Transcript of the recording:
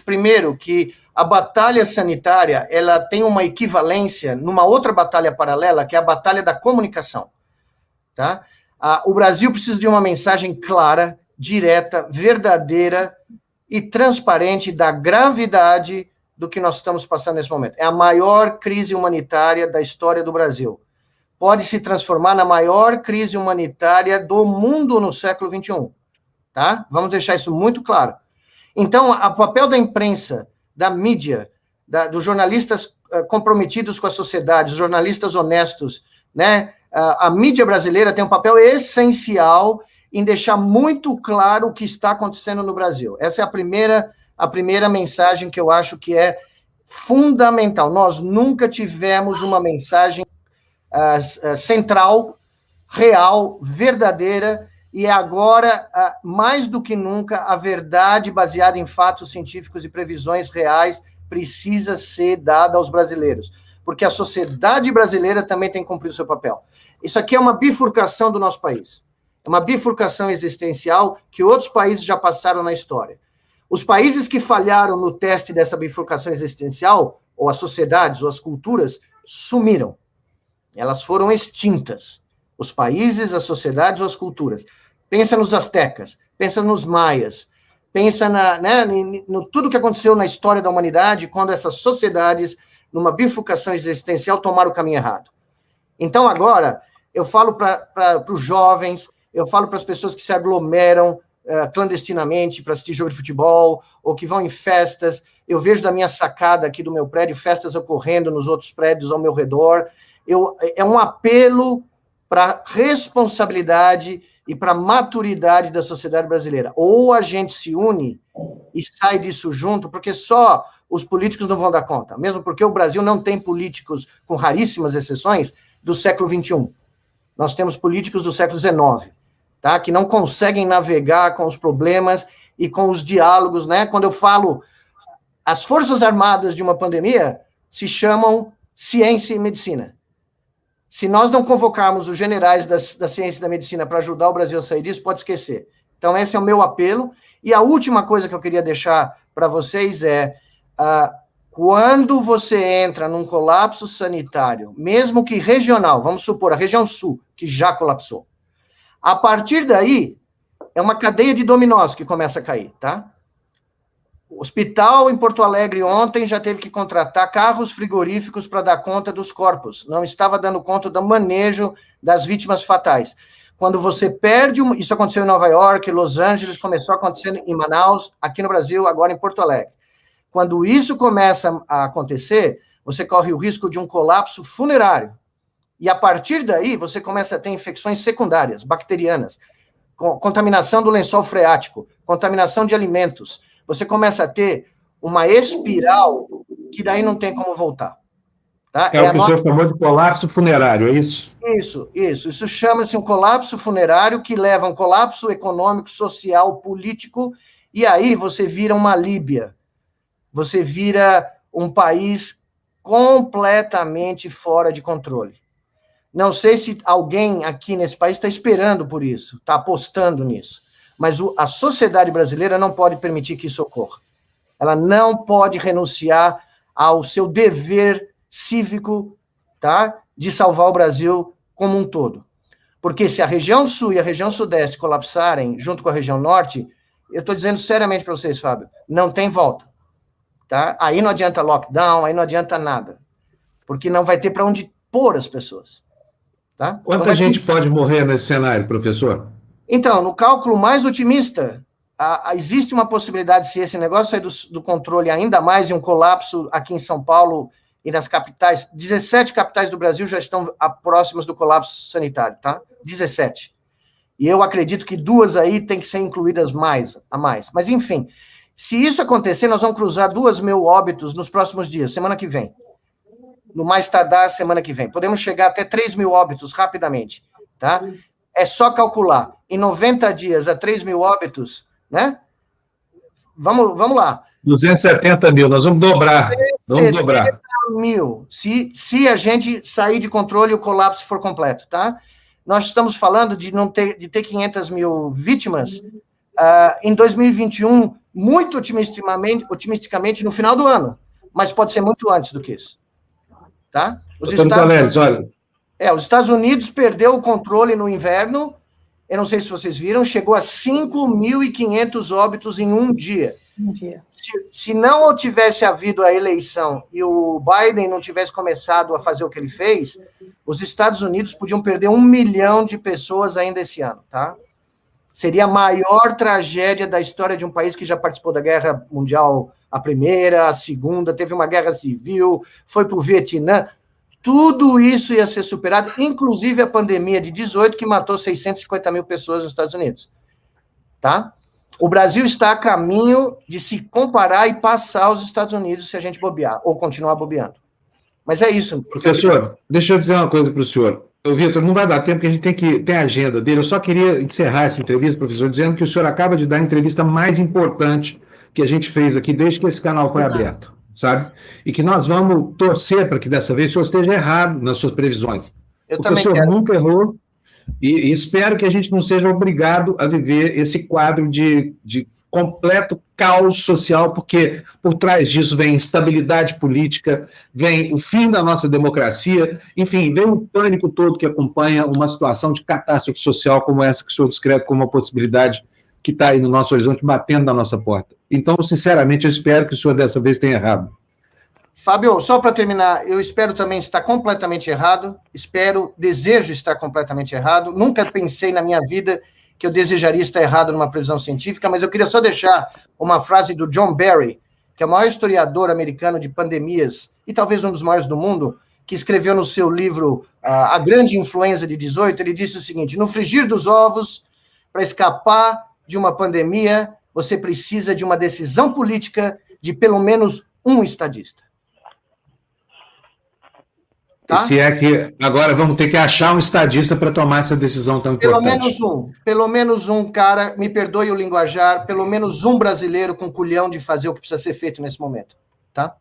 primeiro, que a batalha sanitária, ela tem uma equivalência numa outra batalha paralela, que é a batalha da comunicação, tá? O Brasil precisa de uma mensagem clara, direta, verdadeira e transparente da gravidade do que nós estamos passando nesse momento. É a maior crise humanitária da história do Brasil. Pode se transformar na maior crise humanitária do mundo no século XXI, tá? Vamos deixar isso muito claro. Então, o papel da imprensa, da mídia, dos jornalistas comprometidos com a sociedade, os jornalistas honestos, né? A mídia brasileira tem um papel essencial em deixar muito claro o que está acontecendo no Brasil. Essa é a primeira mensagem que eu acho que é fundamental. Nós nunca tivemos uma mensagem central, real, verdadeira, e agora, mais do que nunca, a verdade baseada em fatos científicos e previsões reais precisa ser dada aos brasileiros, porque a sociedade brasileira também tem que cumprir o seu papel. Isso aqui é uma bifurcação do nosso país, é uma bifurcação existencial que outros países já passaram na história. Os países que falharam no teste dessa bifurcação existencial, ou as sociedades, ou as culturas, sumiram. Elas foram extintas. Os países, as sociedades ou as culturas. Pensa nos astecas, pensa nos maias, pensa no tudo que aconteceu na história da humanidade quando essas sociedades, numa bifurcação existencial, tomaram o caminho errado. Então, agora, eu falo para os jovens, eu falo para as pessoas que se aglomeram clandestinamente para assistir jogo de futebol, ou que vão em festas. Eu vejo da minha sacada aqui do meu prédio, festas ocorrendo nos outros prédios ao meu redor. É um apelo para responsabilidade e para maturidade da sociedade brasileira. Ou a gente se une e sai disso junto, porque só os políticos não vão dar conta, mesmo porque o Brasil não tem políticos, com raríssimas exceções, do século XXI. Nós temos políticos do século XIX, tá? Que não conseguem navegar com os problemas e com os diálogos, né? Quando eu falo, as Forças Armadas de uma pandemia se chamam ciência e medicina. Se nós não convocarmos os generais da ciência e da medicina para ajudar o Brasil a sair disso, pode esquecer. Então, esse é o meu apelo. E a última coisa que eu queria deixar para vocês é, quando você entra num colapso sanitário, mesmo que regional, vamos supor, a região sul, que já colapsou, a partir daí, é uma cadeia de dominós que começa a cair, tá? O hospital em Porto Alegre ontem já teve que contratar carros frigoríficos para dar conta dos corpos. Não estava dando conta do manejo das vítimas fatais. Quando você perde... Isso aconteceu em Nova York, Los Angeles, começou acontecendo em Manaus, aqui no Brasil, agora em Porto Alegre. Quando isso começa a acontecer, você corre o risco de um colapso funerário. E, a partir daí, você começa a ter infecções secundárias, bacterianas, contaminação do lençol freático, contaminação de alimentos. Você começa a ter uma espiral que daí não tem como voltar. Tá? É o que o senhor chamou de colapso funerário, é isso? Isso. Isso chama-se um colapso funerário que leva a um colapso econômico, social, político, e aí você vira uma Líbia. Você vira um país completamente fora de controle. Não sei se alguém aqui nesse país está esperando por isso, está apostando nisso. Mas a sociedade brasileira não pode permitir que isso ocorra. Ela não pode renunciar ao seu dever cívico, tá, de salvar o Brasil como um todo. Porque se a região sul e a região sudeste colapsarem junto com a região norte, eu estou dizendo seriamente para vocês, Fábio, não tem volta. Tá? Aí não adianta lockdown, aí não adianta nada. Porque não vai ter para onde pôr as pessoas. Tá? Quanta gente pode morrer nesse cenário, professor? Então, no cálculo mais otimista, existe uma possibilidade, se esse negócio sair do controle ainda mais, e um colapso aqui em São Paulo e nas capitais, 17 capitais do Brasil já estão próximas do colapso sanitário, tá? 17. E eu acredito que 2 aí tem que ser incluídas a mais. Mas, enfim, se isso acontecer, nós vamos cruzar 2.000 óbitos nos próximos dias, semana que vem. No mais tardar, semana que vem. Podemos chegar até 3.000 óbitos rapidamente, tá? É só calcular. Em 90 dias a 3.000 óbitos, né? Vamos lá. 270 mil, nós vamos dobrar. Vamos dobrar. Mil, se a gente sair de controle e o colapso for completo, tá? Nós estamos falando de ter 500 mil vítimas. Em 2021, muito otimisticamente no final do ano, mas pode ser muito antes do que isso. Tá? Os Estados Unidos perdeu o controle no inverno, eu não sei se vocês viram, chegou a 5.500 óbitos em um dia. Se não tivesse havido a eleição e o Biden não tivesse começado a fazer o que ele fez, os Estados Unidos podiam perder 1 milhão de pessoas ainda esse ano, tá? Seria a maior tragédia da história de um país que já participou da Guerra Mundial, a primeira, a segunda, teve uma guerra civil, foi para o Vietnã. Tudo isso ia ser superado, inclusive a pandemia de 18, que matou 650 mil pessoas nos Estados Unidos. Tá? O Brasil está a caminho de se comparar e passar os Estados Unidos se a gente bobear, ou continuar bobeando. Mas é isso. Professor, deixa eu dizer uma coisa para o senhor. Vitor, não vai dar tempo, porque a gente tem a agenda dele. Eu só queria encerrar essa entrevista, professor, dizendo que o senhor acaba de dar a entrevista mais importante que a gente fez aqui desde que esse canal foi aberto, sabe? E que nós vamos torcer para que dessa vez o senhor esteja errado nas suas previsões. Porque o senhor nunca errou e espero que a gente não seja obrigado a viver esse quadro de completo caos social, porque por trás disso vem instabilidade política, vem o fim da nossa democracia, enfim, vem o pânico todo que acompanha uma situação de catástrofe social como essa que o senhor descreve como uma possibilidade que está aí no nosso horizonte, batendo na nossa porta. Então, sinceramente, eu espero que o senhor dessa vez tenha errado. Fábio, só para terminar, eu espero também estar completamente errado, desejo estar completamente errado, nunca pensei na minha vida que eu desejaria estar errado numa previsão científica, mas eu queria só deixar uma frase do John Barry, que é o maior historiador americano de pandemias, e talvez um dos maiores do mundo, que escreveu no seu livro A Grande Influenza de 18, ele disse o seguinte: no frigir dos ovos, para escapar de uma pandemia, você precisa de uma decisão política de pelo menos um estadista. Tá? Se é que agora vamos ter que achar um estadista para tomar essa decisão tão importante. Pelo menos um cara, me perdoe o linguajar, pelo menos um brasileiro com culhão de fazer o que precisa ser feito nesse momento, tá?